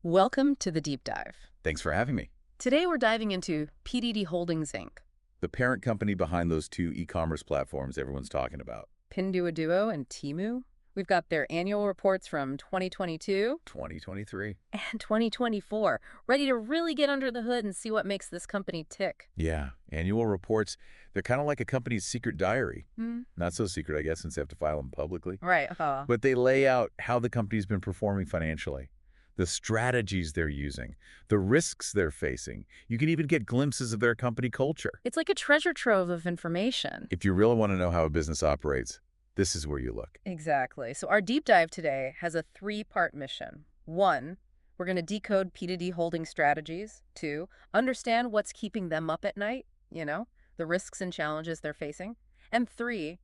Welcome to the Deep Dive. Thanks for having me. Today we're diving into PDD Holdings Inc., The parent company behind those two e-commerce platforms everyone's talking about. Pinduoduo and Temu. We've got their annual reports from 2022 2023. and 2024, ready to really get under the hood and see what makes this company tick. Yeah, annual reports, they're kind of like a company's secret diary. Hmm. Not so secret, I guess, since they have to file them publicly. Right. But they lay out how the company's been performing financially, the strategies they're using, the risks they're facing. You can even get glimpses of their company culture. It's like a treasure trove of information. If you really want to know how a business operates, this is where you look. Exactly. So our deep dive today has a three-part mission. One, we're going to decode PDD holding strategies. Two, understand what's keeping them up at night, the risks and challenges they're facing. And three,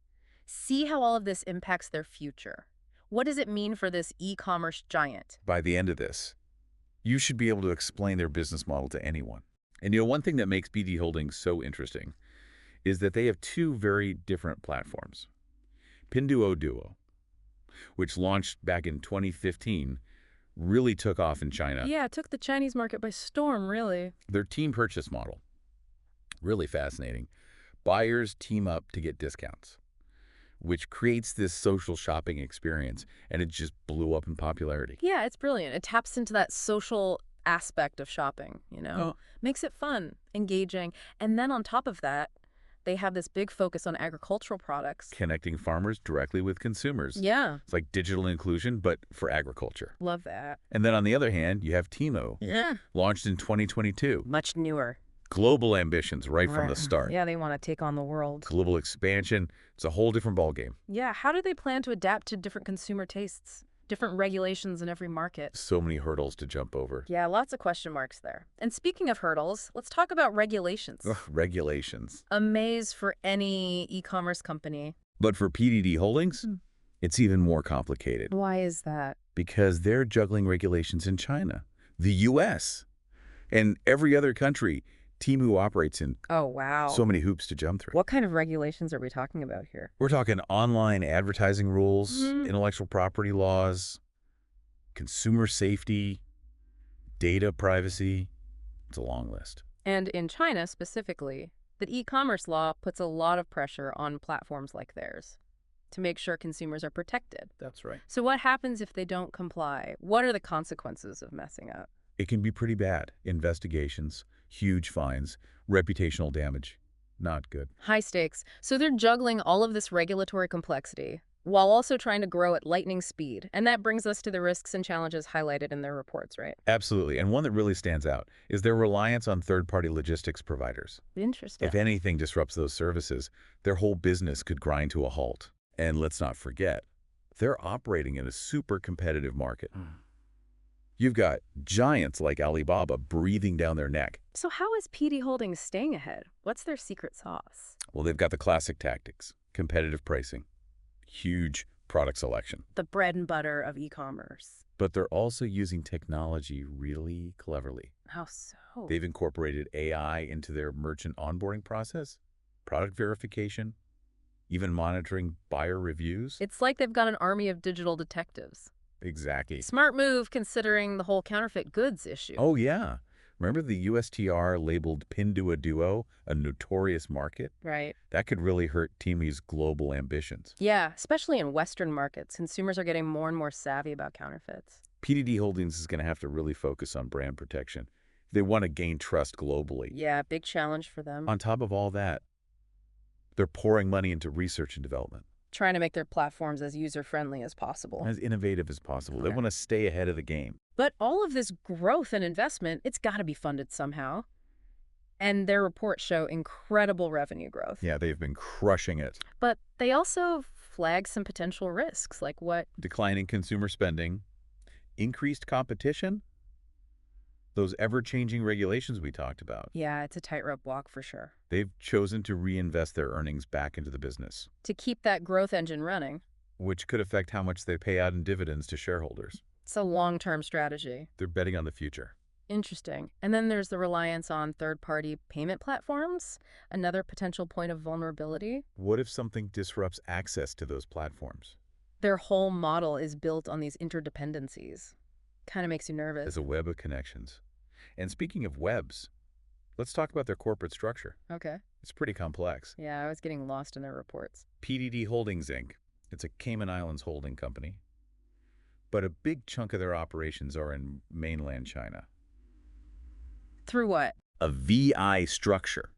see how all of this impacts their future. What does it mean for this e-commerce giant? By the end of this, you should be able to explain their business model to anyone. And one thing that makes PD Holdings so interesting is that they have two very different platforms. Pinduoduo, which launched back in 2015, really took off in China. Yeah, it took the Chinese market by storm, really. Their team purchase model, really fascinating. Buyers team up to get discounts, which creates this social shopping experience, and it just blew up in popularity. Yeah, it's brilliant. It taps into that social aspect of shopping, Makes it fun, engaging. And then on top of that, they have this big focus on agricultural products. Connecting farmers directly with consumers. Yeah. It's like digital inclusion, but for agriculture. Love that. And then on the other hand, you have Temu, launched in 2022. Much newer. Global ambitions right from the start. Yeah, they want to take on the world. Global expansion, it's a whole different ballgame. Yeah, how do they plan to adapt to different consumer tastes? Different regulations in every market. So many hurdles to jump over. Yeah, lots of question marks there. And speaking of hurdles, let's talk about regulations. Ugh, regulations. A maze for any e-commerce company. But for PDD Holdings, it's even more complicated. Why is that? Because they're juggling regulations in China, the U.S., and every other country Temu operates in. Oh, wow. So many hoops to jump through. What kind of regulations are we talking about here? We're talking online advertising rules, intellectual property laws, consumer safety, data privacy. It's a long list. And in China specifically, the e-commerce law puts a lot of pressure on platforms like theirs to make sure consumers are protected. That's right. So what happens if they don't comply? What are the consequences of messing up? It can be pretty bad. Investigations, huge fines, reputational damage. Not good. High stakes. So they're juggling all of this regulatory complexity while also trying to grow at lightning speed. And that brings us to the risks and challenges highlighted in their reports, right? Absolutely. And one that really stands out is their reliance on third-party logistics providers. Interesting. If anything disrupts those services, their whole business could grind to a halt. And let's not forget, they're operating in a super competitive market. You've got giants like Alibaba breathing down their neck. So how is PD Holdings staying ahead? What's their secret sauce? Well, they've got the classic tactics, competitive pricing, huge product selection. The bread and butter of e-commerce. But they're also using technology really cleverly. How so? They've incorporated AI into their merchant onboarding process, product verification, even monitoring buyer reviews. It's like they've got an army of digital detectives. Exactly. Smart move considering the whole counterfeit goods issue. Oh, yeah. Remember the USTR labeled Pinduoduo a notorious market? Right. That could really hurt Temu's global ambitions. Yeah, especially in Western markets. Consumers are getting more and more savvy about counterfeits. PDD Holdings is going to have to really focus on brand protection if they want to gain trust globally. Yeah, big challenge for them. On top of all that, they're pouring money into research and development. Trying to make their platforms as user-friendly as possible. As innovative as possible. Okay. They want to stay ahead of the game. But all of this growth and investment, it's got to be funded somehow. And their reports show incredible revenue growth. Yeah, they've been crushing it. But they also flag some potential risks, like what? Declining consumer spending, increased competition, those ever-changing regulations we talked about. Yeah, it's a tightrope walk for sure. They've chosen to reinvest their earnings back into the business, To keep that growth engine running. which could affect how much they pay out in dividends to shareholders. It's a long-term strategy. They're betting on the future. Interesting. And then there's the reliance on third-party payment platforms, another potential point of vulnerability. What if something disrupts access to those platforms? Their whole model is built on these interdependencies. Kind of makes you as nervous. a web of connections. And speaking of webs, let's talk about their corporate structure. Okay. It's pretty complex. Yeah, I was getting lost in their reports. PDD Holdings, Inc. It's a Cayman Islands holding company, but a big chunk of their operations are in mainland China. Through what? A VI structure,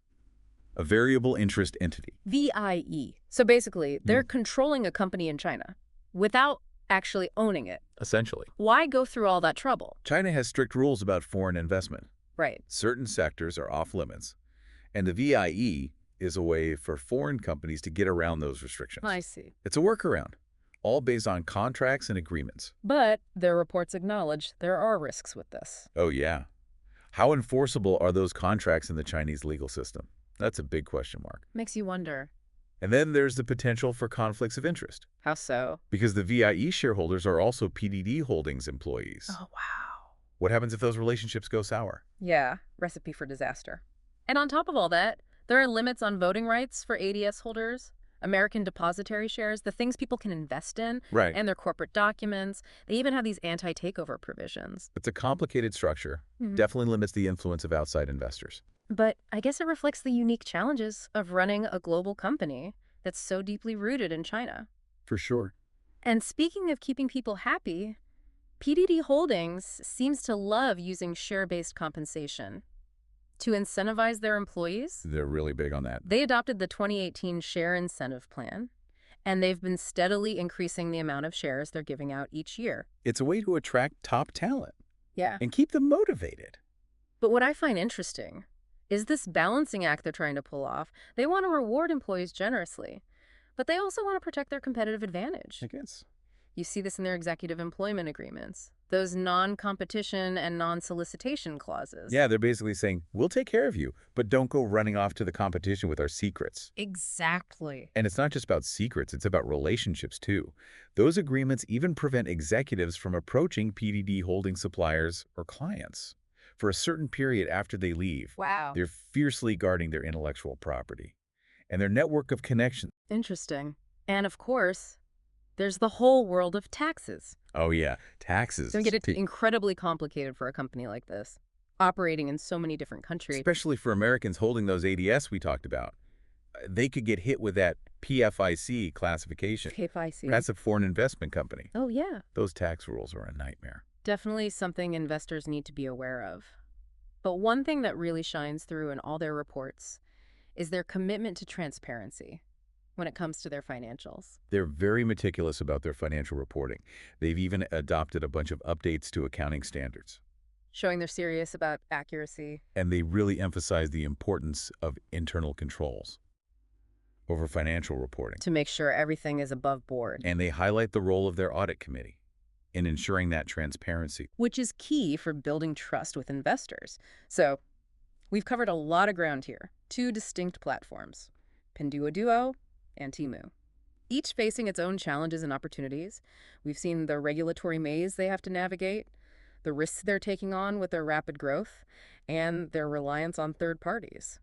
a variable interest entity. VIE. So basically, they're Mm. controlling a company in China without actually owning it. Essentially, Why go through all that trouble? China has strict rules about foreign investment. Right. Certain sectors are off limits, and the VIE is a way for foreign companies to get around those restrictions. I see. It's a workaround, all based on contracts and agreements. But their reports acknowledge there are risks with this. Oh, yeah. How enforceable are those contracts in the Chinese legal system? That's a big question mark. Makes you wonder. And then there's the potential for conflicts of interest, How so? because the VIE shareholders are also PDD Holdings employees. Oh, wow. What happens if those relationships go sour? Yeah, recipe for disaster. And on top of all that, there are limits on voting rights for ADS holders, American depository shares, the things people can invest in, Right. and their corporate documents. They even have these anti-takeover provisions. It's a complicated structure, Mhm. definitely limits the influence of outside investors. But I guess it reflects the unique challenges of running a global company that's so deeply rooted in China. For sure. And speaking of keeping people happy, PDD Holdings seems to love using share-based compensation to incentivize their employees. They're really big on that. They adopted the 2018 Share Incentive Plan, and they've been steadily increasing the amount of shares they're giving out each year. It's a way to attract top talent Yeah. and keep them motivated. But what I find interesting is this balancing act they're trying to pull off. They want to reward employees generously, but they also want to protect their competitive advantage. I guess. You see this in their executive employment agreements, those non-competition and non-solicitation clauses. Yeah, they're basically saying, we'll take care of you, but don't go running off to the competition with our secrets. Exactly. And it's not just about secrets, it's about relationships too. Those agreements even prevent executives from approaching PDD holding suppliers or clients for a certain period after they leave. Wow. They're fiercely guarding their intellectual property and their network of connections. Interesting. And of course, there's the whole world of taxes. Oh yeah, taxes. So it incredibly complicated for a company like this, operating in so many different countries. Especially for Americans holding those ADS we talked about. They could get hit with that PFIC classification. PFIC. That's a foreign investment company. Oh, yeah. Those tax rules are a nightmare. Definitely something investors need to be aware of. But one thing that really shines through in all their reports is their commitment to transparency when it comes to their financials. They're very meticulous about their financial reporting. They've even adopted a bunch of updates to accounting standards. Showing they're serious about accuracy. And they really emphasize the importance of internal controls over financial reporting. To make sure everything is above board. And they highlight the role of their audit committee in ensuring that transparency. Which is key for building trust with investors. So, we've covered a lot of ground here. 2 distinct platforms, Pinduoduo and Temu, each facing its own challenges and opportunities. We've seen the regulatory maze they have to navigate, the risks they're taking on with their rapid growth, and their reliance on third parties.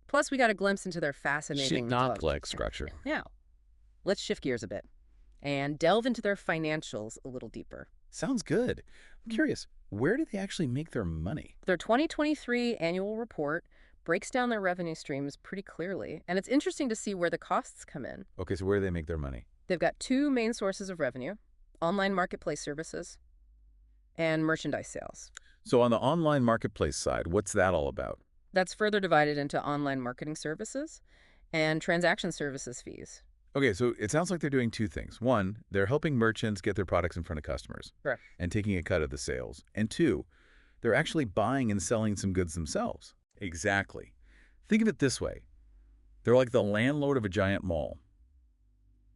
Plus, we got a glimpse into their fascinating complex structure. Now, let's shift gears a bit and delve into their financials a little deeper. Sounds good. I'm curious, where do they actually make their money? Their 2023 annual report breaks down their revenue streams pretty clearly, and it's interesting to see where the costs come in. Okay, so where do they make their money? They've got 2 main sources of revenue, online marketplace services and merchandise sales. So on the online marketplace side, what's that all about? That's further divided into online marketing services and transaction services fees. Okay, so it sounds like they're doing 2 things. 1, they're helping merchants get their products in front of customers. Correct. And taking a cut of the sales. And 2, they're actually buying and selling some goods themselves. Exactly. Think of it this way. They're like the landlord of a giant mall,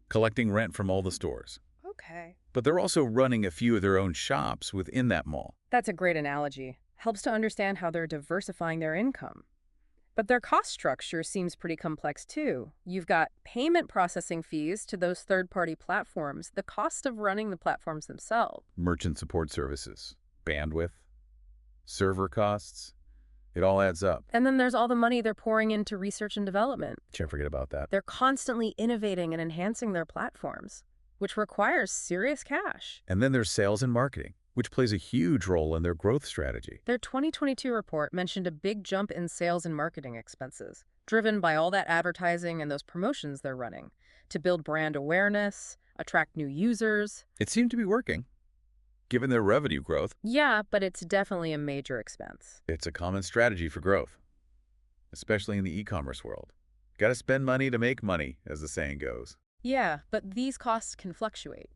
collecting rent from all the stores. Okay. But they're also running a few of their own shops within that mall. That's a great analogy. Helps to understand how they're diversifying their income. But their cost structure seems pretty complex too. You've got payment processing fees to those third-party platforms, the cost of running the platforms themselves. Merchant support services, bandwidth, server costs. It all adds up. And then there's all the money they're pouring into research and development. Can't forget about that. They're constantly innovating and enhancing their platforms, which requires serious cash. And then there's sales and marketing. which plays a huge role in their growth strategy. Their 2022 report mentioned a big jump in sales and marketing expenses, driven by all that advertising and those promotions they're running to build brand awareness, attract new users. It seemed to be working, given their revenue growth. Yeah, but it's definitely a major expense. It's a common strategy for growth, especially in the e-commerce world. Got to spend money to make money, as the saying goes. Yeah, but these costs can fluctuate,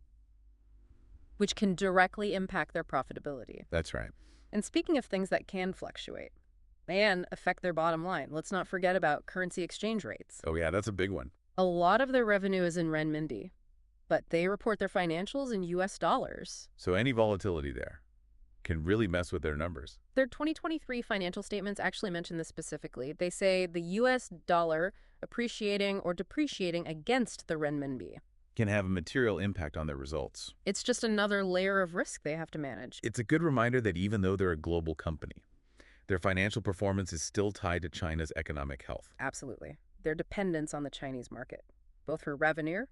which can directly impact their profitability. That's right. And speaking of things that can fluctuate and affect their bottom line, let's not forget about currency exchange rates. Oh yeah, that's a big one. A lot of their revenue is in renminbi, but they report their financials in US dollars. So any volatility there can really mess with their numbers. Their 2023 financial statements actually mention this specifically. They say the US dollar appreciating or depreciating against the renminbi. Can have a material impact on their results. It's just another layer of risk they have to manage. It's a good reminder that even though they're a global company, their financial performance is still tied to China's economic health. Absolutely. Their dependence on the Chinese market, both for revenue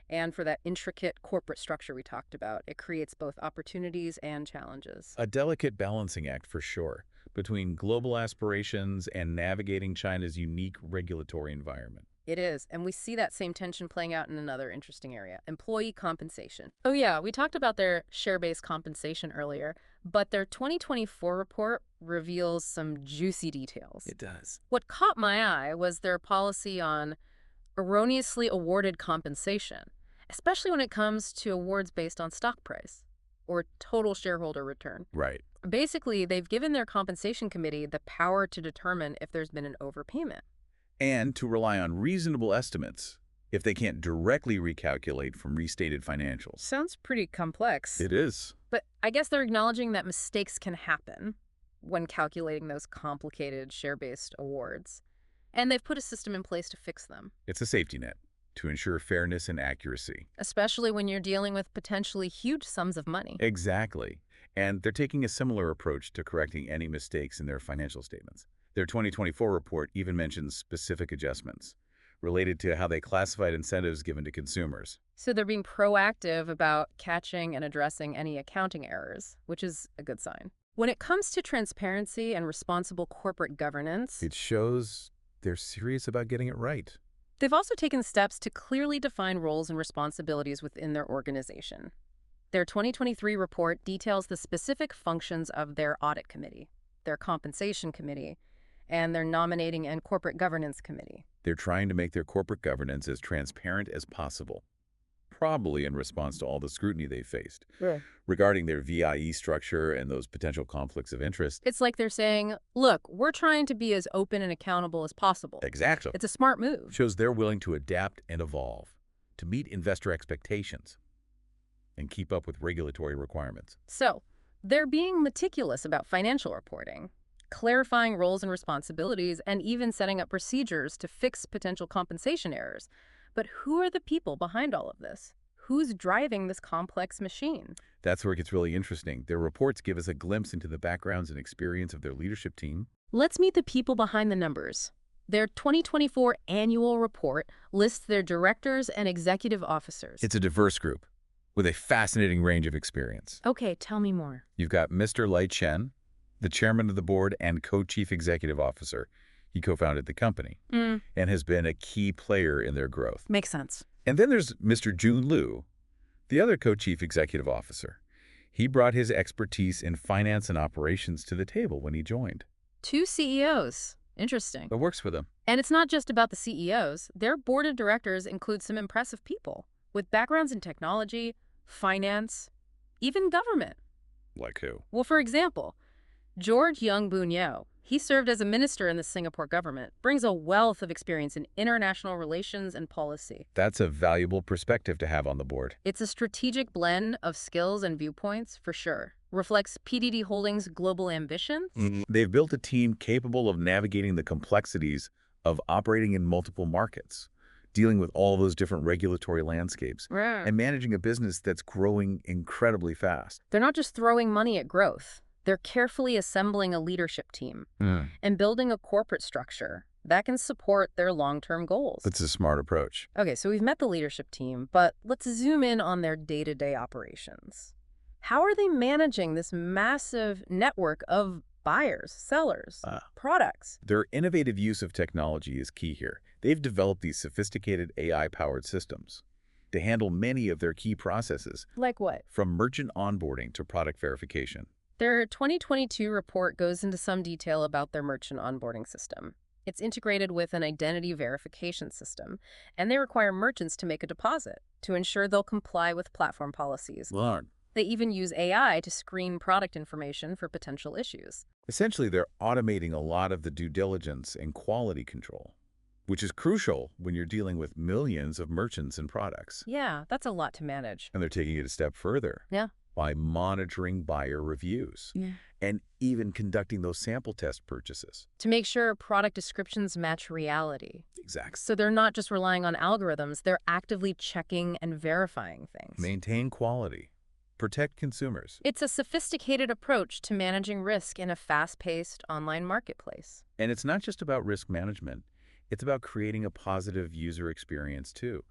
and for that intricate corporate structure we talked about. It creates both opportunities and challenges. A delicate balancing act for sure, between global aspirations and navigating China's unique regulatory environment. It is, and we see that same tension playing out in another interesting area, employee compensation. Oh yeah, we talked about their share-based compensation earlier, but their 2024 report reveals some juicy details. It does. What caught my eye was their policy on erroneously awarded compensation, especially when it comes to awards based on stock price or total shareholder return. Right. Basically, they've given their compensation committee the power to determine if there's been an overpayment. And to rely on reasonable estimates if they can't directly recalculate from restated financials. Sounds pretty complex. It is. But I guess they're acknowledging that mistakes can happen when calculating those complicated share-based awards. And they've put a system in place to fix them. It's a safety net to ensure fairness and accuracy. Especially when you're dealing with potentially huge sums of money. Exactly. And they're taking a similar approach to correcting any mistakes in their financial statements. Their 2024 report even mentions specific adjustments related to how they classified incentives given to consumers. So they're being proactive about catching and addressing any accounting errors, which is a good sign. When it comes to transparency and responsible corporate governance, It shows they're serious about getting it right. they've also taken steps to clearly define roles and responsibilities within their organization. Their 2023 report details the specific functions of their audit committee, their compensation committee, and their nominating and corporate governance committee. They're trying to make their corporate governance as transparent as possible, probably in response to all the scrutiny they faced regarding their VIE structure and those potential conflicts of interest. It's like they're saying, look, we're trying to be as open and accountable as possible. Exactly. It's a smart move. Shows they're willing to adapt and evolve to meet investor expectations and keep up with regulatory requirements. So, they're being meticulous about financial reporting, clarifying roles and responsibilities, and even setting up procedures to fix potential compensation errors. But who are the people behind all of this? Who's driving this complex machine? That's where it gets really interesting. Their reports give us a glimpse into the backgrounds and experience of their leadership team. Let's meet the people behind the numbers. Their 2024 annual report lists their directors and executive officers. It's a diverse group with a fascinating range of experience. Okay, tell me more. You've got Mr. Lai Chen, the chairman of the board and co-chief executive officer. He co-founded the company and has been a key player in their growth. Makes sense. And then there's Mr. Jun Liu, the other co-chief executive officer. He brought his expertise in finance and operations to the table when he joined. 2 CEOs. Interesting. It works for them. And it's not just about the CEOs. Their board of directors includes some impressive people with backgrounds in technology, finance, even government. Like who? Well, for example, George Young Boon Yeo. He served as a minister in the Singapore government, brings a wealth of experience in international relations and policy. That's a valuable perspective to have on the board. It's a strategic blend of skills and viewpoints, for sure. Reflects PDD Holdings' global ambitions. They've built a team capable of navigating the complexities of operating in multiple markets, dealing with all those different regulatory landscapes, and managing a business that's growing incredibly fast. They're not just throwing money at growth. They're carefully assembling a leadership team and building a corporate structure that can support their long-term goals. That's a smart approach. Okay, so we've met the leadership team, but let's zoom in on their day-to-day operations. How are they managing this massive network of buyers, sellers, Uh, products? their innovative use of technology is key here. They've developed these sophisticated AI-powered systems to handle many of their key processes, Like what? from merchant onboarding to product verification. Their 2022 report goes into some detail about their merchant onboarding system. It's integrated with an identity verification system, and they require merchants to make a deposit to ensure they'll comply with platform policies. Learn. They even use AI to screen product information for potential issues. Essentially, they're automating a lot of the due diligence and quality control, which is crucial when you're dealing with millions of merchants and products. Yeah, that's a lot to manage. And they're taking it a step further Yeah. by monitoring buyer reviews Yeah. and even conducting those sample test purchases. To make sure product descriptions match reality. Exactly. So they're not just relying on algorithms, they're actively checking and verifying things. Maintain quality. Protect consumers. It's a sophisticated approach to managing risk in a fast-paced online marketplace. And it's not just about risk management. It's about creating a positive user experience, too.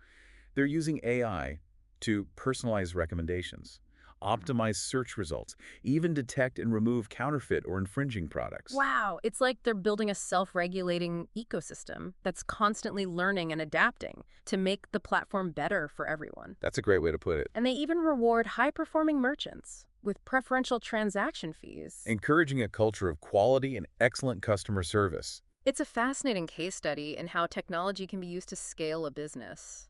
They're using AI to personalize recommendations, optimize search results, even detect and remove counterfeit or infringing products. Wow, it's like they're building a self-regulating ecosystem that's constantly learning and adapting to make the platform better for everyone. That's a great way to put it. And they even reward high-performing merchants with preferential transaction fees. Encouraging a culture of quality and excellent customer service. It's a fascinating case study in how technology can be used to scale a business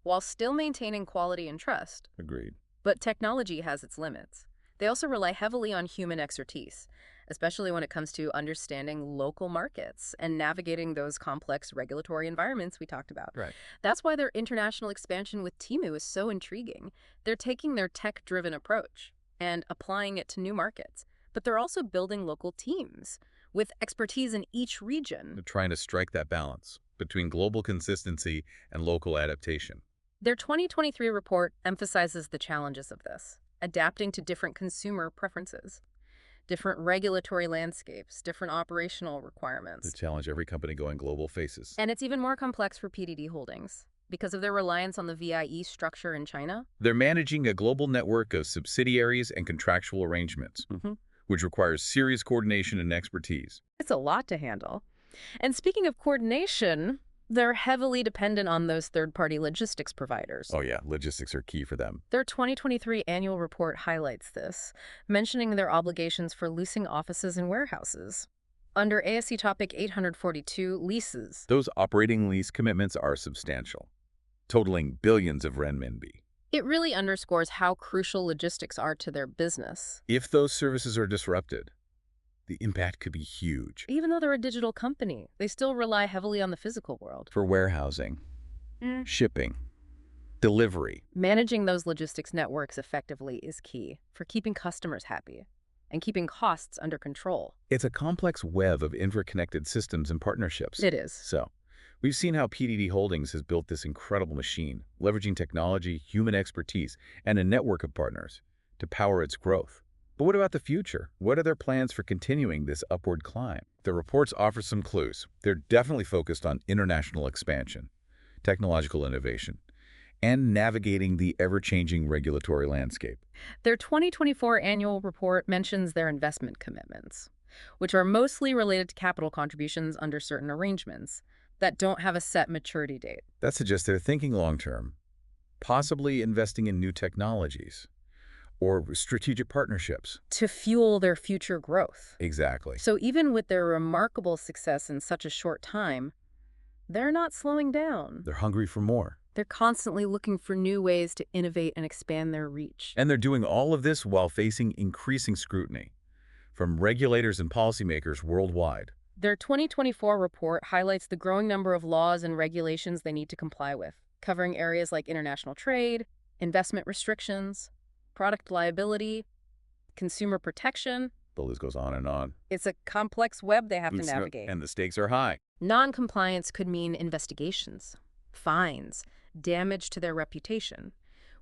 while still maintaining quality and trust. Agreed. But technology has its limits. They also rely heavily on human expertise, especially when it comes to understanding local markets and navigating those complex regulatory environments we talked about. Right. That's why their international expansion with Temu is so intriguing. They're taking their tech-driven approach and applying it to new markets, but they're also building local teams with expertise in each region. They're trying to strike that balance between global consistency and local adaptation. Their 2023 report emphasizes the challenges of this, adapting to different consumer preferences, different regulatory landscapes, different operational The requirements. challenge every company going global faces. And it's even more complex for PDD Holdings because of their reliance on the VIE structure in China. They're managing a global network of subsidiaries and contractual arrangements, which requires serious coordination and expertise. It's a lot to handle. And speaking of coordination, they're heavily dependent on those third-party logistics providers. Oh yeah, logistics are key for them. Their 2023 annual report highlights this, mentioning their obligations for leasing offices and warehouses. Under ASC Topic 842, leases. Those operating lease commitments are substantial, totaling billions of renminbi. It really underscores how crucial logistics are to their business. If those services are disrupted, the impact could be huge. Even though they're a digital company, they still rely heavily on the physical world. For warehousing, shipping, delivery. Managing those logistics networks effectively is key for keeping customers happy and keeping costs under control. It's a complex web of interconnected systems and partnerships. It is. So, we've seen how PDD Holdings has built this incredible machine, leveraging technology, human expertise, and a network of partners to power its growth. But what about the future? What are their plans for continuing this upward climb? The reports offer some clues. They're definitely focused on international expansion, technological innovation, and navigating the ever-changing regulatory landscape. Their 2024 annual report mentions their investment commitments, which are mostly related to capital contributions under certain arrangements that don't have a set maturity date. That suggests they're thinking long-term, possibly investing in new technologies or strategic partnerships. To fuel their future growth. Exactly. So even with their remarkable success in such a short time, they're not slowing down. They're hungry for more. They're constantly looking for new ways to innovate and expand their reach. And they're doing all of this while facing increasing scrutiny from regulators and policymakers worldwide. Their 2024 report highlights the growing number of laws and regulations they need to comply with, covering areas like international trade, investment restrictions, product liability, consumer protection. The list goes on and on. It's a complex web they have to navigate. And the stakes are high. Non-compliance could mean investigations, fines, damage to their reputation,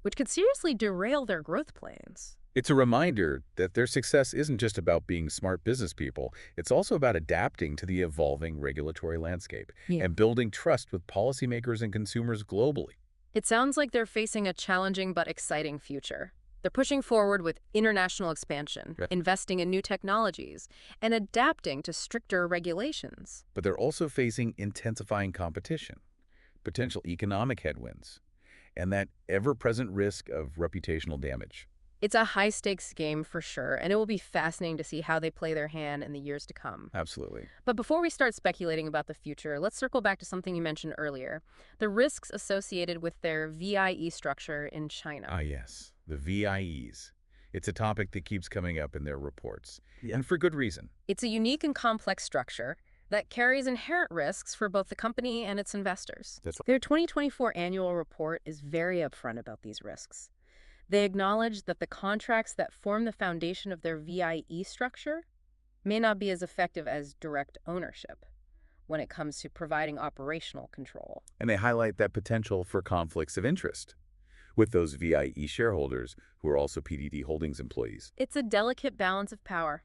which could seriously derail their growth plans. It's a reminder that their success isn't just about being smart business people. It's also about adapting to the evolving regulatory landscape and building trust with policymakers and consumers globally. It sounds like they're facing a challenging but exciting future. They're pushing forward with international expansion, Right. investing in new technologies, and adapting to stricter regulations. But they're also facing intensifying competition, potential economic headwinds, and that ever-present risk of reputational damage. It's a high-stakes game for sure, and it will be fascinating to see how they play their hand in the years to come. Absolutely. But before we start speculating about the future, let's circle back to something you mentioned earlier, the risks associated with their VIE structure in Ah, China. yes, the VIEs. It's a topic that keeps coming up in their reports, Yeah. and for good reason. It's a unique and complex structure that carries inherent risks for both the company and its investors. That's Their 2024 annual report is very upfront about these risks. They acknowledge that the contracts that form the foundation of their VIE structure may not be as effective as direct ownership when it comes to providing operational control. And they highlight that potential for conflicts of interest with those VIE shareholders who are also PDD Holdings employees. It's a delicate balance of power.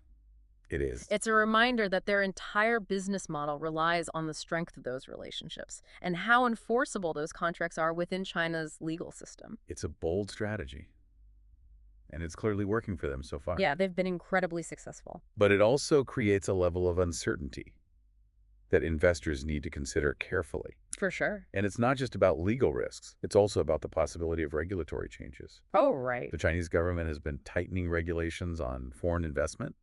It is. It's a reminder that their entire business model relies on the strength of those relationships and how enforceable those contracts are within China's legal system. It's a bold strategy, and it's clearly working for them so far. Yeah, they've been incredibly successful. But it also creates a level of uncertainty that investors need to consider carefully. For sure. And it's not just about legal risks. It's also about the possibility of regulatory changes. Oh, right. The Chinese government has been tightening regulations on foreign investment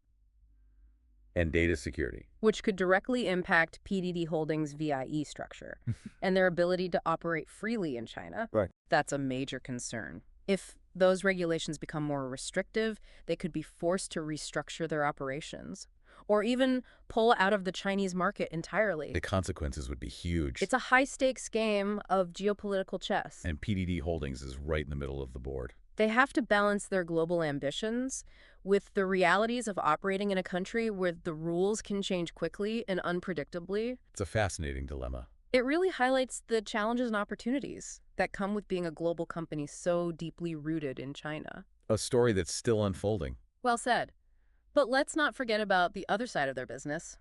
and data security. Which could directly impact PDD Holdings' VIE structure and their ability to operate freely in China. Right. That's a major concern. If those regulations become more restrictive, they could be forced to restructure their operations or even pull out of the Chinese market entirely. The consequences would be huge. It's a high-stakes game of geopolitical chess. And PDD Holdings is right in the middle of the board. They have to balance their global ambitions with the realities of operating in a country where the rules can change quickly and unpredictably. It's a fascinating dilemma. It really highlights the challenges and opportunities that come with being a global company so deeply rooted in China. A story that's still unfolding. Well said. But let's not forget about the other side of their business,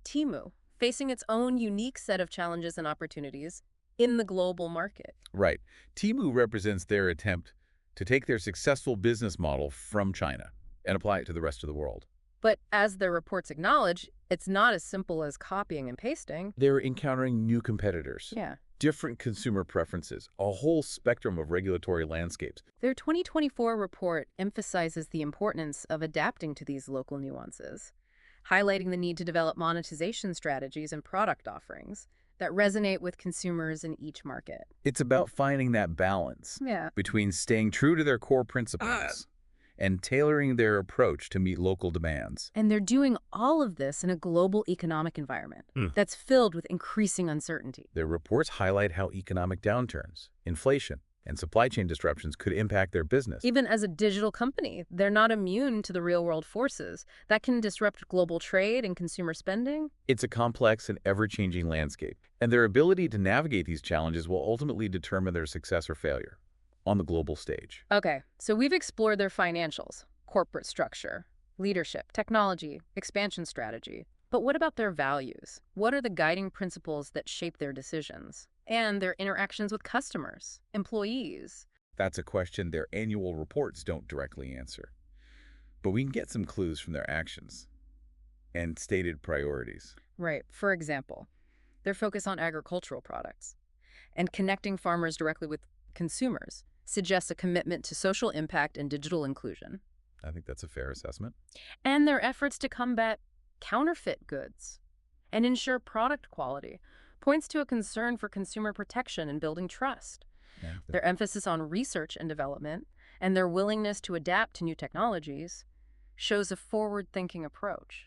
Temu, facing its own unique set of challenges and opportunities in the global market. Right. Temu represents their attempt to take their successful business model from China and apply it to the rest of the world. But as their reports acknowledge, it's not as simple as copying and pasting. They're encountering new competitors, Yeah. different consumer preferences, a whole spectrum of regulatory landscapes. Their 2024 report emphasizes the importance of adapting to these local nuances, highlighting the need to develop monetization strategies and product offerings that resonate with consumers in each market. It's about finding that balance Yeah. between staying true to their core principles and tailoring their approach to meet local demands. And they're doing all of this in a global economic environment that's filled with increasing uncertainty. Their reports highlight how economic downturns, inflation, and supply chain disruptions could impact their business. Even as a digital company, they're not immune to the real-world forces that can disrupt global trade and consumer spending. It's a complex and ever-changing landscape, and their ability to navigate these challenges will ultimately determine their success or failure on the global stage. Okay, so we've explored their financials, corporate structure, leadership, technology, expansion strategy. But what about their values? What are the guiding principles that shape their decisions? And their interactions with customers, employees? That's a question their annual reports don't directly answer. But we can get some clues from their actions and stated priorities. Right. For example, their focus on agricultural products and connecting farmers directly with consumers suggests a commitment to social impact and digital inclusion. I think that's a fair assessment. And their efforts to combat counterfeit goods and ensure product quality points to a concern for consumer protection and building trust. Yeah. Their emphasis on research and development and their willingness to adapt to new technologies shows a forward-thinking approach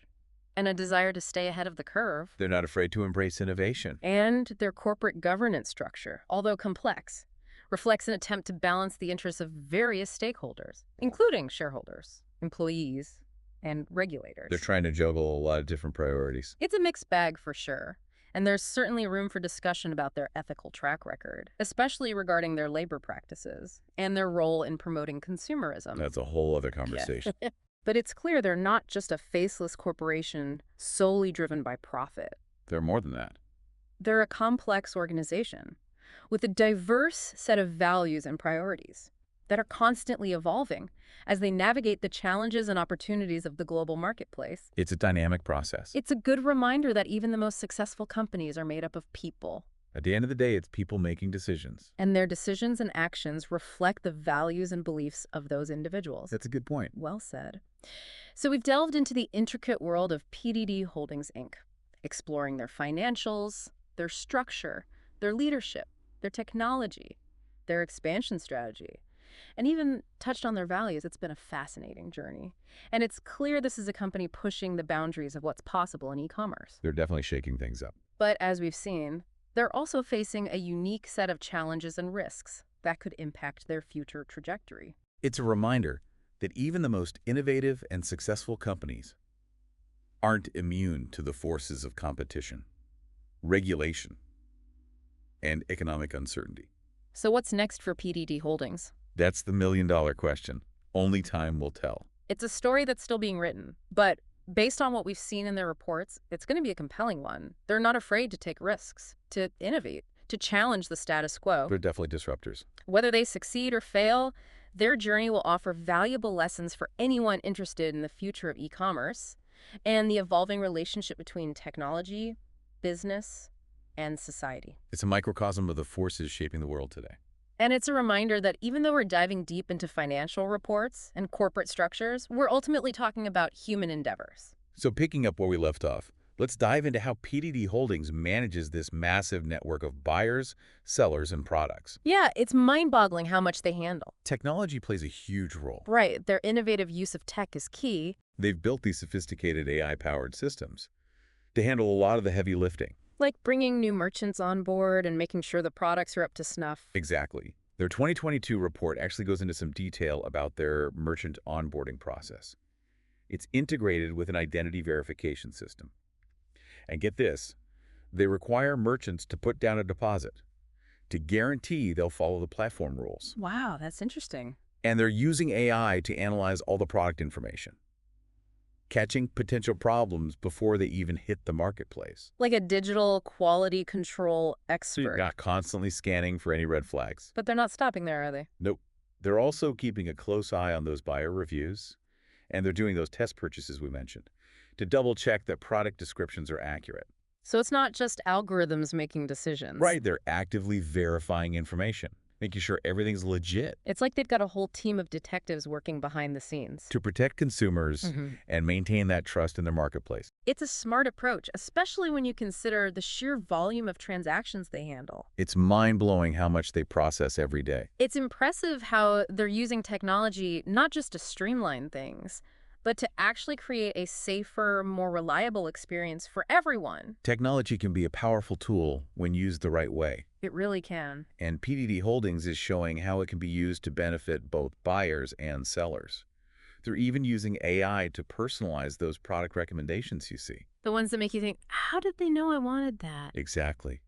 and a desire to stay ahead of the curve. They're not afraid to embrace innovation. And their corporate governance structure, although complex, reflects an attempt to balance the interests of various stakeholders, including shareholders, employees, and regulators. They're trying to juggle a lot of different priorities. It's a mixed bag for sure, and there's certainly room for discussion about their ethical track record, especially regarding their labor practices and their role in promoting consumerism. That's a whole other conversation. Yeah. But it's clear they're not just a faceless corporation solely driven by profit. They're more than that. They're a complex organization with a diverse set of values and priorities. that are constantly evolving as they navigate the challenges and opportunities of the global marketplace. It's a dynamic process. It's a good reminder that even the most successful companies are made up of people, At the end of the day, it's people making decisions. and their decisions and actions reflect the values and beliefs of those individuals. That's a good point. Well said. So we've delved into the intricate world of PDD Holdings, Inc., exploring their financials, their structure, their leadership, their technology, their expansion strategy, and even touched on their values. It's been a fascinating journey. And it's clear this is a company pushing the boundaries of what's possible in e-commerce. They're definitely shaking things up. But as we've seen, they're also facing a unique set of challenges and risks that could impact their future trajectory. It's a reminder that even the most innovative and successful companies aren't immune to the forces of competition, regulation, and economic uncertainty. So what's next for PDD Holdings? That's the million-dollar question. Only time will tell. It's a story that's still being written, but based on what we've seen in their reports, it's going to be a compelling one. They're not afraid to take risks, to innovate, to challenge the status quo. They're definitely disruptors. Whether they succeed or fail, their journey will offer valuable lessons for anyone interested in the future of e-commerce and the evolving relationship between technology, business, and society. It's a microcosm of the forces shaping the world today. And it's a reminder that even though we're diving deep into financial reports and corporate structures, we're ultimately talking about human endeavors. So picking up where we left off, let's dive into how PDD Holdings manages this massive network of buyers, sellers, and products. Yeah, it's mind-boggling how much they handle. Technology plays a huge role. Right, their innovative use of tech is key. They've built these sophisticated AI-powered systems to handle a lot of the heavy lifting. Like bringing new merchants on board and making sure the products are up to snuff. Exactly. Their 2022 report actually goes into some detail about their merchant onboarding process. It's integrated with an identity verification system. And get this, they require merchants to put down a deposit to guarantee they'll follow the platform rules. Wow, that's interesting. And they're using AI to analyze all the product information, catching potential problems before they even hit the marketplace. Like a digital quality control So expert. you're not constantly scanning for any red flags. But they're not stopping there, are they? Nope. They're also keeping a close eye on those buyer reviews, and they're doing those test purchases we mentioned to double-check that product descriptions are accurate. So it's not just algorithms making decisions. Right, they're actively verifying information, making sure everything's legit It's like they've got a whole team of detectives working behind the scenes. to protect consumers Mhm. and maintain that trust in their marketplace. It's a smart approach, especially when you consider the sheer volume of transactions they handle. It's mind-blowing how much they process every day. It's impressive how they're using technology not just to streamline things, but to actually create a safer, more reliable experience for everyone. Technology can be a powerful tool when used the right way, It really can. and PDD Holdings is showing how it can be used to benefit both buyers and sellers. They're even using AI to personalize those product recommendations you see. The ones that make you think, how did they know I wanted that? Exactly.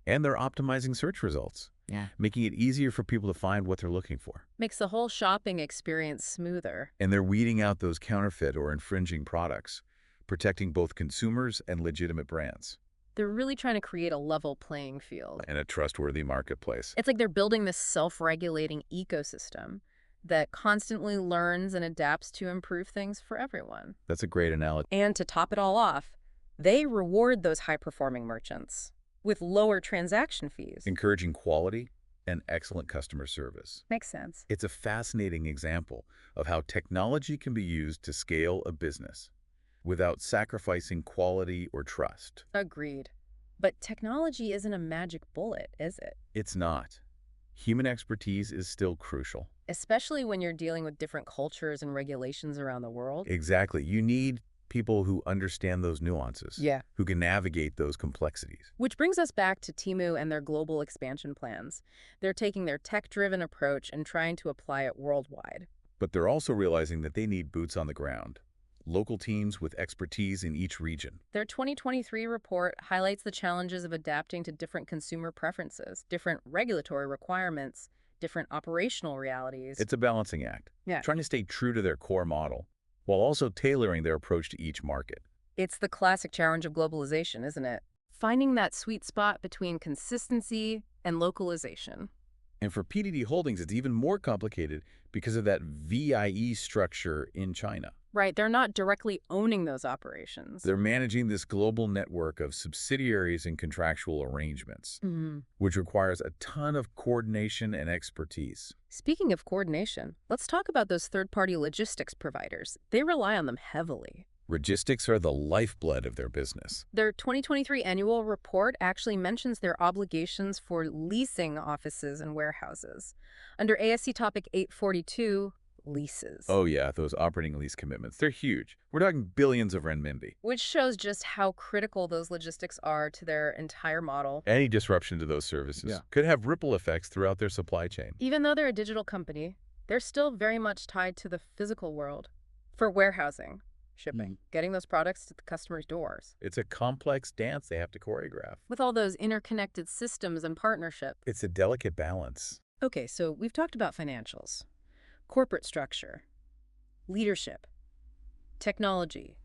And they're optimizing search results, Yeah. making it easier for people to find what they're looking for. Makes the whole shopping experience smoother. And they're weeding out those counterfeit or infringing products, protecting both consumers and legitimate brands, They're really trying to create a level playing field. and a trustworthy marketplace. It's like they're building this self-regulating ecosystem that constantly learns and adapts to improve things for everyone. That's a great analogy. And to top it all off, they reward those high-performing merchants with lower transaction fees. Encouraging quality and excellent customer service. Makes sense. It's a fascinating example of how technology can be used to scale a business without sacrificing quality or trust. Agreed. But technology isn't a magic bullet, is it? It's not. Human expertise is still crucial. Especially when you're dealing with different cultures and regulations around the world. Exactly. You need people who understand those nuances, Yeah. who can navigate those complexities. Which brings us back to Temu and their global expansion plans. They're taking their tech-driven approach and trying to apply it worldwide. But they're also realizing that they need boots on the ground, local teams with expertise in each region. Their 2023 report highlights the challenges of adapting to different consumer preferences, different regulatory requirements, different operational realities. It's a balancing act, Yeah. trying to stay true to their core model, while also tailoring their approach to each market. It's the classic challenge of globalization, isn't it? Finding that sweet spot between consistency and localization. And for PDD Holdings, it's even more complicated because of that VIE structure in China. Right, they're not directly owning those operations. They're managing this global network of subsidiaries and contractual arrangements, Mhm. which requires a ton of coordination and expertise. Speaking of coordination, let's talk about those third-party logistics providers. They rely on them heavily. Logistics are the lifeblood of their business. Their 2023 annual report actually mentions their obligations for leasing offices and warehouses. Under ASC Topic 842, leases, Oh yeah, those operating lease commitments, they're huge. We're talking billions of renminbi. which shows just how critical those logistics are to their entire model. Any disruption to those services could have ripple effects throughout their supply chain. Even though they're a digital company, they're still very much tied to the physical world for warehousing, shipping, getting those products to the customer's doors. It's a complex dance they have to choreograph. With all those interconnected systems and partnerships. It's a delicate balance. Okay, so we've talked about financials, corporate structure, leadership, technology,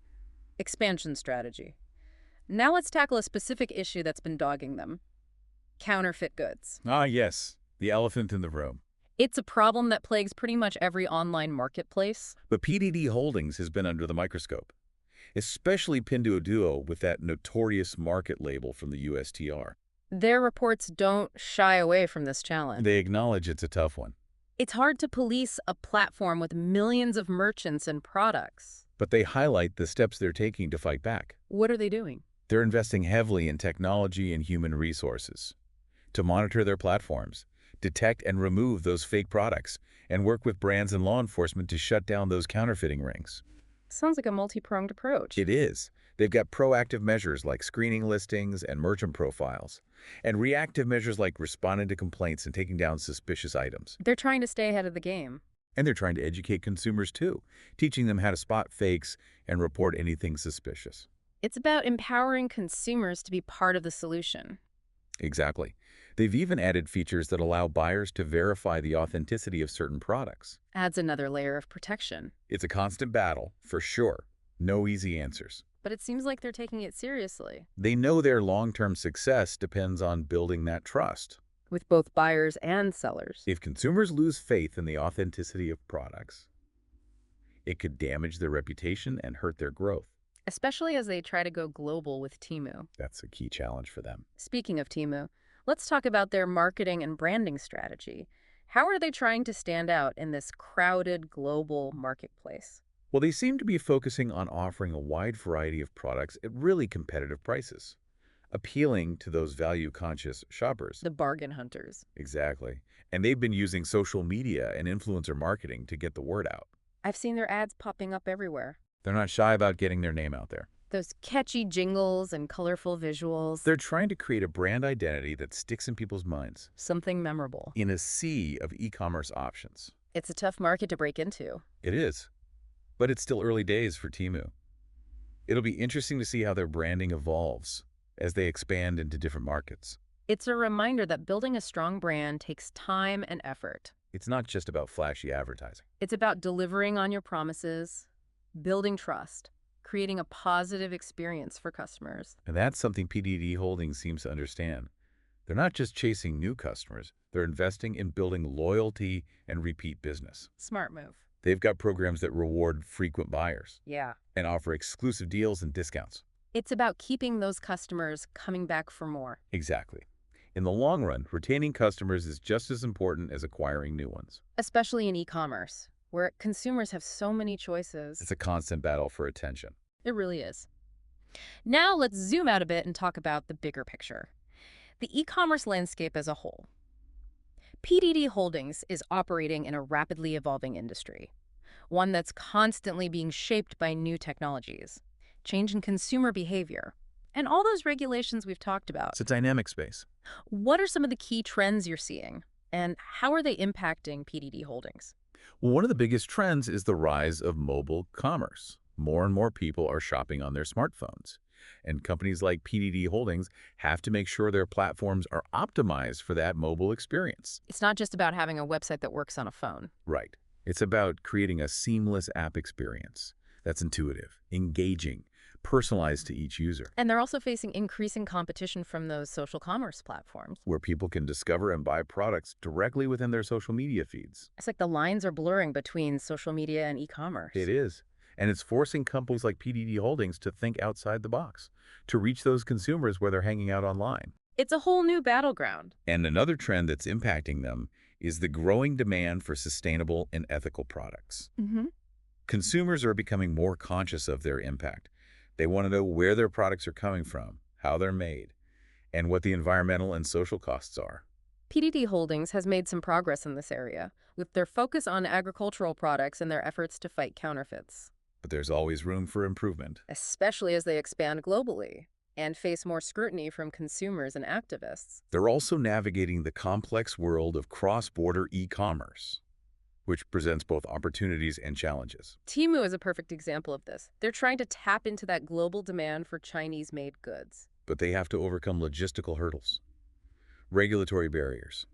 expansion strategy. Now let's tackle a specific issue that's been dogging them: counterfeit goods. Ah, yes, the elephant in the room. It's a problem that plagues pretty much every online marketplace. But PDD Holdings has been under the microscope, especially Pinduoduo with that notorious market label from the USTR. Their reports don't shy away from this challenge. They acknowledge it's a tough one, It's hard to police a platform with millions of merchants and products. but they highlight the steps they're taking to fight back. What are they doing? They're investing heavily in technology and human resources to monitor their platforms, detect and remove those fake products, and work with brands and law enforcement to shut down those counterfeiting rings. Sounds like a multi-pronged approach. It is. They've got proactive measures like screening listings and merchant profiles, and reactive measures like responding to complaints and taking down suspicious items. They're trying to stay ahead of the game. And they're trying to educate consumers too, teaching them how to spot fakes and report anything suspicious. It's about empowering consumers to be part of the solution. Exactly. They've even added features that allow buyers to verify the authenticity of certain products. Adds another layer of protection. It's a constant battle, for sure. No easy answers. But it seems like they're taking it seriously. They know their long-term success depends on building that trust. With both buyers and sellers. If consumers lose faith in the authenticity of products, it could damage their reputation and hurt their growth. Especially as they try to go global with Temu. That's a key challenge for them. Speaking of Temu, let's talk about their marketing and branding strategy. How are they trying to stand out in this crowded global marketplace? Well, they seem to be focusing on offering a wide variety of products at really competitive prices, appealing to those value-conscious shoppers. The bargain hunters. Exactly. And they've been using social media and influencer marketing to get the word out. I've seen their ads popping up everywhere. They're not shy about getting their name out there. Those catchy jingles and colorful visuals. They're trying to create a brand identity that sticks in people's minds. Something memorable. In a sea of e-commerce options. It's a tough market to break into. It is. But it's still early days for Temu. It'll be interesting to see how their branding evolves as they expand into different markets. It's a reminder that building a strong brand takes time and effort. It's not just about flashy advertising. It's about delivering on your promises, building trust, creating a positive experience for customers. And that's something PDD Holdings seems to understand. They're not just chasing new customers. They're investing in building loyalty and repeat business. Smart move. They've got programs that reward frequent buyers Yeah. and offer exclusive deals and discounts. It's about keeping those customers coming back for more. Exactly. In the long run, retaining customers is just as important as acquiring new ones. Especially in e-commerce, where consumers have so many choices. It's a constant battle for attention. It really is. Now let's zoom out a bit and talk about the bigger picture. The e-commerce landscape as a whole. PDD Holdings is operating in a rapidly evolving industry, one that's constantly being shaped by new technologies, change in consumer behavior, and all those regulations we've talked about. It's a dynamic space. What are some of the key trends you're seeing, and how are they impacting PDD Holdings? Well, one of the biggest trends is the rise of mobile commerce. More and more people are shopping on their smartphones. And companies like PDD Holdings have to make sure their platforms are optimized for that mobile experience. It's not just about having a website that works on a phone. Right. It's about creating a seamless app experience that's intuitive, engaging, personalized to each user, And they're also facing increasing competition from those social commerce platforms. where people can discover and buy products directly within their social media feeds. It's like the lines are blurring between social media and It e-commerce. is. And it's forcing companies like PDD Holdings to think outside the box, to reach those consumers where they're hanging out online. It's a whole new battleground. And another trend that's impacting them is the growing demand for sustainable and ethical products. Hmm. Consumers are becoming more conscious of their impact. They want to know where their products are coming from, how they're made, and what the environmental and social costs are. PDD Holdings has made some progress in this area, with their focus on agricultural products and their efforts to fight counterfeits, But there's always room for improvement. especially as they expand globally and face more scrutiny from consumers and activists. They're also navigating the complex world of cross-border e-commerce, which presents both opportunities and challenges. Temu is a perfect example of this. They're trying to tap into that global demand for Chinese-made goods. But they have to overcome logistical hurdles, regulatory barriers,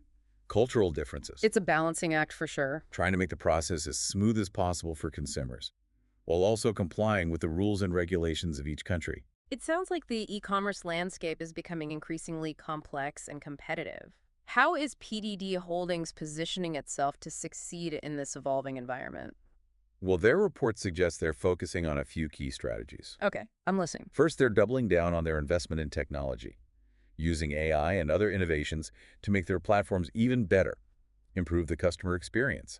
cultural differences, It's a balancing act for sure. trying to make the process as smooth as possible for consumers, while also complying with the rules and regulations of each country. It sounds like the e-commerce landscape is becoming increasingly complex and competitive. How is PDD Holdings positioning itself to succeed in this evolving environment? Well, their report suggests they're focusing on a few key strategies. Okay, I'm listening. First, they're doubling down on their investment in technology, using AI and other innovations to make their platforms even better, improve the customer experience,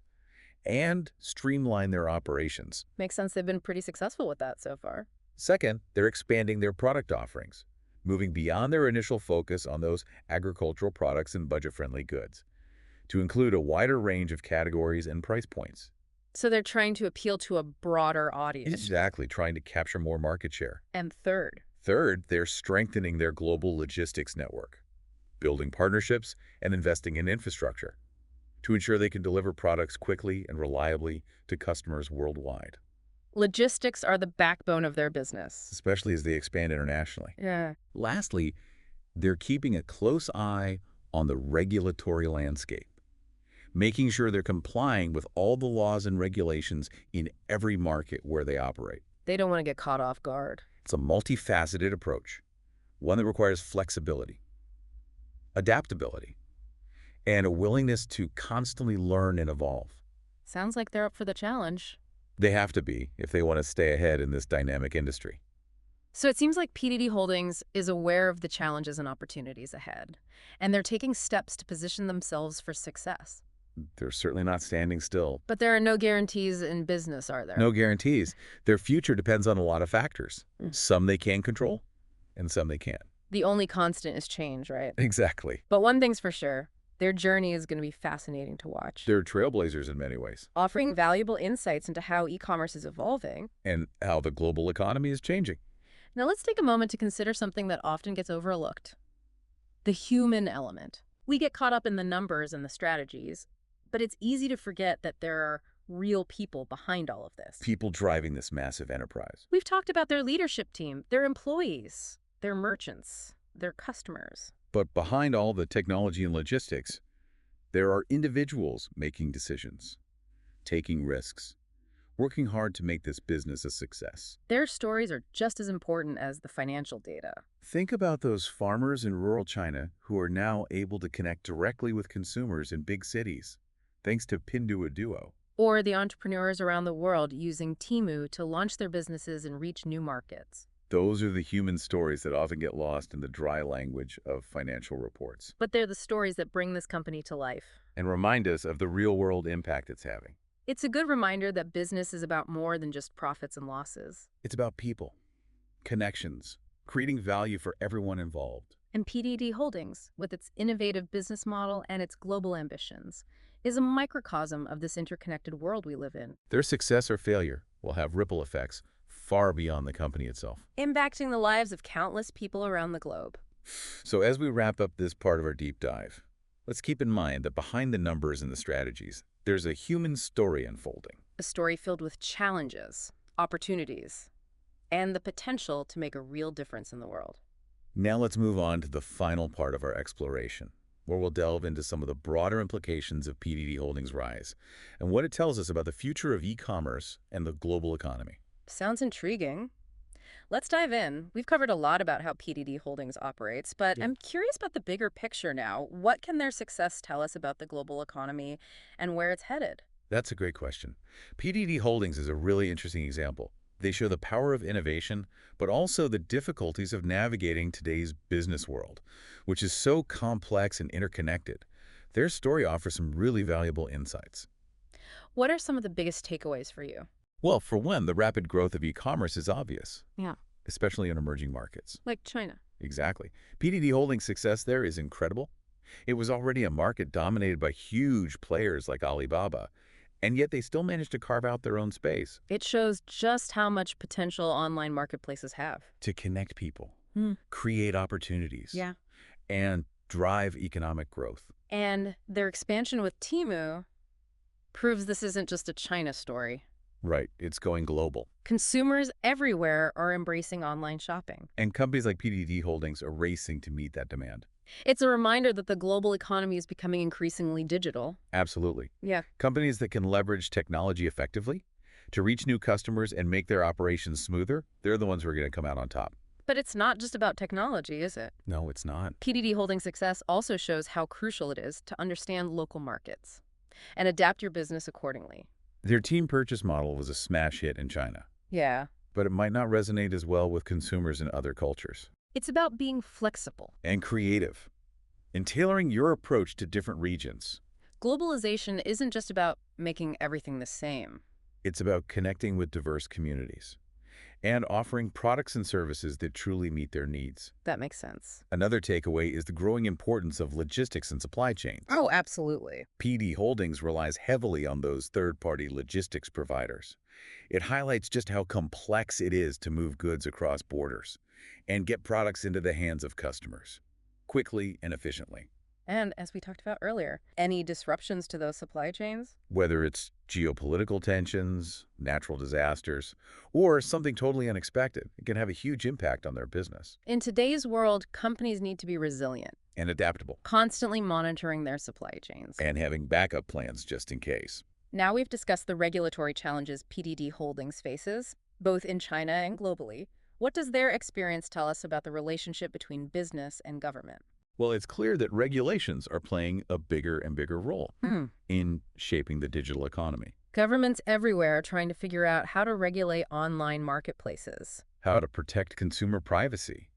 and streamline their operations. Makes sense they've been pretty successful with that so far. Second, they're expanding their product offerings, moving beyond their initial focus on those agricultural products and budget-friendly goods, to include a wider range of categories and price points. So they're trying to appeal to a broader audience. Exactly, trying to capture more market share. And third, Third, they're strengthening their global logistics network, building partnerships and investing in infrastructure to ensure they can deliver products quickly and reliably to customers worldwide, logistics are the backbone of their business. especially as they expand internationally. Yeah. Lastly, they're keeping a close eye on the regulatory landscape, making sure they're complying with all the laws and regulations in every market where they operate. They don't want to get caught off guard. It's a multifaceted approach, one that requires flexibility, adaptability, and a willingness to constantly learn and evolve. Sounds like they're up for the challenge. They have to be if they want to stay ahead in this dynamic industry. So it seems like PDD Holdings is aware of the challenges and opportunities ahead, and they're taking steps to position themselves for success. They're certainly not standing still. But there are no guarantees in business, are there? No guarantees. Their future depends on a lot of factors. Mm. Some they can control, and some they can't. The only constant is change, right? Exactly. But one thing's for sure, their journey is going to be fascinating to watch, They're trailblazers in many ways, offering valuable insights into how e-commerce is evolving. and how the global economy is changing. Now let's take a moment to consider something that often gets overlooked: the human element. We get caught up in the numbers and the strategies, but it's easy to forget that there are real people behind all of this. People driving this massive enterprise. We've talked about their leadership team, their employees, their merchants, their customers. But behind all the technology and logistics, there are individuals making decisions, taking risks, working hard to make this business a success. Their stories are just as important as the financial data. Think about those farmers in rural China who are now able to connect directly with consumers in big cities, thanks to Pinduoduo. Or the entrepreneurs around the world using Temu to launch their businesses and reach new markets. Those are the human stories that often get lost in the dry language of financial reports But they're the stories that bring this company to life. and remind us of the real-world impact it's having. It's a good reminder that business is about more than just profits and losses. It's about people, connections, creating value for everyone involved. And PDD Holdings, with its innovative business model and its global ambitions, is a microcosm of this interconnected world we live in, Their success or failure will have ripple effects far beyond the company itself. impacting the lives of countless people around the globe. So as we wrap up this part of our deep dive, let's keep in mind that behind the numbers and the strategies, there's a human story unfolding. A story filled with challenges, opportunities, and the potential to make a real difference in the world. Now let's move on to the final part of our exploration, where we'll delve into some of the broader implications of PDD Holdings' rise and what it tells us about the future of e-commerce and the global economy. Sounds intriguing. Let's dive in. We've covered a lot about how PDD Holdings operates, but Yeah. I'm curious about the bigger picture now. What can their success tell us about the global economy and where it's headed? That's a great question. PDD Holdings is a really interesting example. They show the power of innovation, but also the difficulties of navigating today's business world, which is so complex and interconnected. Their story offers some really valuable insights. What are some of the biggest takeaways for you? Well, for one, the rapid growth of e-commerce is obvious, Yeah, especially in emerging markets. like China. Exactly. PDD Holdings' success there is incredible. It was already a market dominated by huge players like Alibaba, and yet they still managed to carve out their own space It shows just how much potential online marketplaces have. to connect people, Hmm. create opportunities, Yeah. and drive economic growth. And their expansion with Temu proves this isn't just a China story. Right, it's going global. Consumers everywhere are embracing online shopping. And companies like PDD Holdings are racing to meet that demand. It's a reminder that the global economy is becoming increasingly digital. Absolutely. Yeah. Companies that can leverage technology effectively to reach new customers and make their operations smoother, they're the ones who are going to come out on top. But it's not just about technology, is it? No, it's not. PDD Holding success also shows how crucial it is to understand local markets and adapt your business accordingly. Their team purchase model was a smash hit in China, Yeah. but it might not resonate as well with consumers in other cultures. It's about being flexible. And creative, in tailoring your approach to different regions. Globalization isn't just about making everything the same. It's about connecting with diverse communities and offering products and services that truly meet their needs. That makes sense. Another takeaway is the growing importance of logistics and supply chains. Oh, absolutely. PD Holdings relies heavily on those third-party logistics providers. It highlights just how complex it is to move goods across borders and get products into the hands of customers quickly and efficiently. And as we talked about earlier, any disruptions to those supply chains? Whether it's geopolitical tensions, natural disasters, or something totally unexpected, it can have a huge impact on their business. In today's world, companies need to be resilient, And adaptable, constantly monitoring their supply chains. and having backup plans just in case. Now we've discussed the regulatory challenges PDD Holdings faces, both in China and globally. What does their experience tell us about the relationship between business and government? Well, it's clear that regulations are playing a bigger and bigger role Hmm. in shaping the digital economy. Governments everywhere are trying to figure out how to regulate online marketplaces. How to protect consumer privacy,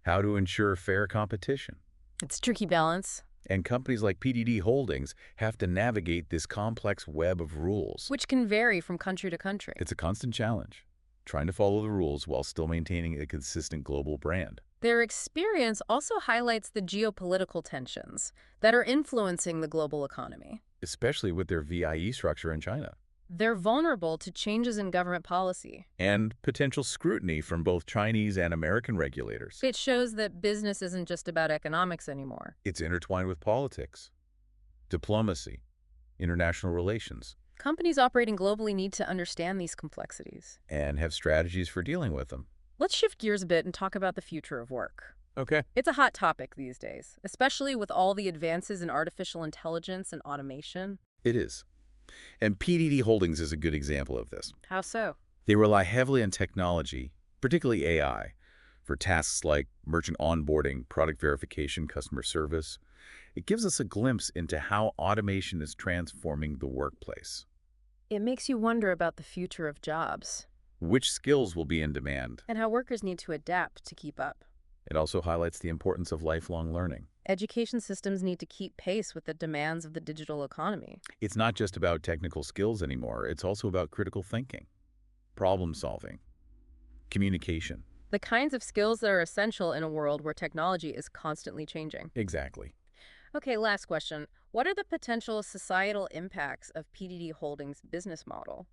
how to ensure fair competition. It's a tricky balance, And companies like PDD Holdings have to navigate this complex web of rules. which can vary from country to country. It's a constant challenge, trying to follow the rules while still maintaining a consistent global brand. Their experience also highlights the geopolitical tensions that are influencing the global economy. Especially with their VIE structure in China, They're vulnerable to changes in government policy. and potential scrutiny from both Chinese and American regulators. It shows that business isn't just about economics anymore. It's intertwined with politics, diplomacy, international relations, Companies operating globally need to understand these complexities. and have strategies for dealing with them. Let's shift gears a bit and talk about the future of work. Okay. It's a hot topic these days, especially with all the advances in artificial intelligence and automation. It is. And PDD Holdings is a good example of this. How so? They rely heavily on technology, particularly AI, for tasks like merchant onboarding, product verification, customer service. It gives us a glimpse into how automation is transforming the workplace. It makes you wonder about the future of jobs Which skills will be in demand? and how workers need to adapt to keep up. It also highlights the importance of lifelong learning. Education systems need to keep pace with the demands of the digital economy. It's not just about technical skills anymore. It's also about critical thinking, problem solving, communication. The kinds of skills that are essential in a world where technology is constantly changing. Exactly. Okay, last question. What are the potential societal impacts of PDD Holdings' business model?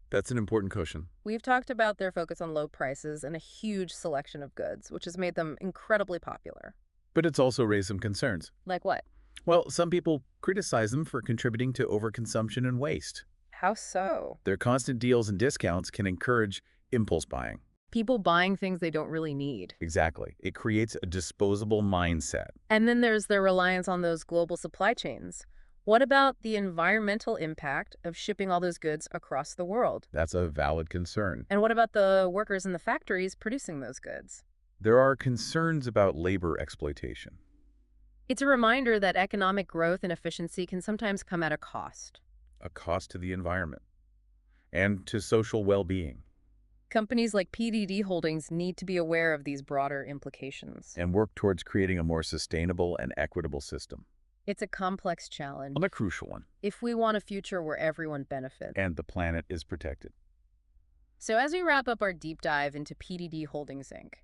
That's an important question. We've talked about their focus on low prices and a huge selection of goods, which has made them incredibly popular. But it's also raised some concerns. Like what? Well, some people criticize them for contributing to overconsumption and waste. How so? Their constant deals and discounts can encourage impulse buying. People buying things they don't really need. Exactly. It creates a disposable mindset. And then there's their reliance on those global supply chains. What about the environmental impact of shipping all those goods across the world? That's a valid concern. And what about the workers in the factories producing those goods? There are concerns about labor exploitation, It's a reminder that economic growth and efficiency can sometimes come at a cost. a cost to the environment, and to social well-being, Companies like PDD Holdings need to be aware of these broader implications. and work towards creating a more sustainable and equitable system. It's a complex challenge On a crucial one, if we want a future where everyone benefits. and the planet is protected. So as we wrap up our deep dive into PDD Holdings Inc.,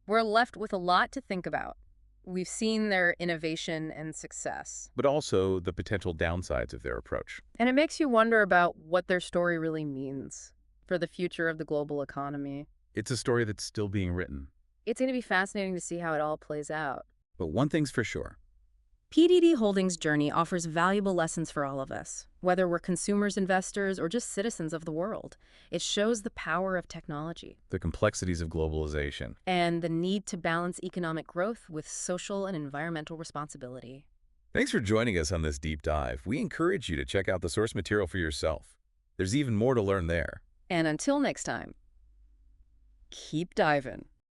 we're left with a lot to think about. We've seen their innovation and success, But also the potential downsides of their approach. and it makes you wonder about what their story really means for the future of the global economy. It's a story that's still being written. It's going to be fascinating to see how it all plays out. But one thing's for sure. PDD Holdings' journey offers valuable lessons for all of us, whether we're consumers, investors, or just citizens of the world. It shows the power of technology The complexities of globalization. and the need to balance economic growth with social and environmental responsibility. Thanks for joining us on this deep dive. We encourage you to check out the source material for yourself. There's even more to learn there. And until next time, keep diving.